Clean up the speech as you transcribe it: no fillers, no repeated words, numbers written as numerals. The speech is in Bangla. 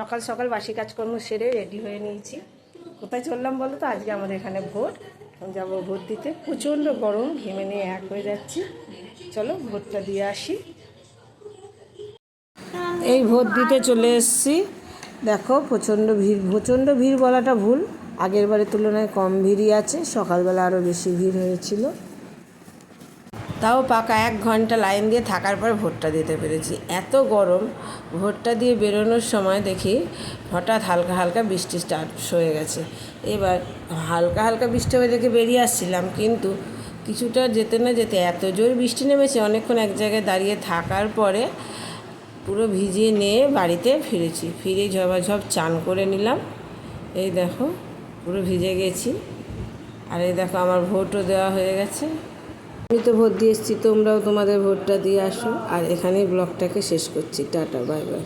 সকাল সকাল বাসি কাজকর্ম সেরে রেডি হয়ে নিয়েছি। কোথায় চললাম বলো তো? আজকে আমাদের এখানে ভোট, যাবো ভোট দিতে। প্রচণ্ড গরম, ঘেমে নিয়ে এক হয়ে যাচ্ছি। চলো ভোটটা দিয়ে আসি। এই ভোট দিতে চলে এসেছি। দেখো প্রচণ্ড ভিড় বলাটা ভুল, আগের বারের তুলনায় কম ভিড়ই আছে। সকালবেলা আরও বেশি ভিড় হয়েছিল, তাও পাকা 1 ঘন্টা লাইন দিয়ে থাকার পর ভোটটা দিতে পেরেছি। এত গরম, ভোটটা দিয়ে বেরোনোর সময় দেখি হঠাৎ হালকা হালকা বৃষ্টি স্টার্ট হয়ে গেছে। এবার হালকা হালকা বৃষ্টি হয়ে দেখে বেরিয়ে আসছিলাম, কিন্তু কিছুটা যেতে না যেতে এত জোর বৃষ্টি নেমেছে, অনেকক্ষণ এক জায়গায় দাঁড়িয়ে থাকার পরে পুরো ভিজিয়ে নিয়ে বাড়িতে ফিরেছি। ফিরে ঝপাঝপ চান করে নিলাম। এই দেখো পুরো ভিজে গেছি। আর এই দেখো আমার ভোটও দেওয়া হয়ে গেছে। আমি তো ভোট দিয়ে এসেছি, তোমরাও তোমাদের ভোটটা দিয়ে আসো। আর এখানেই ব্লগটাকে শেষ করছি। Tata, bye bye.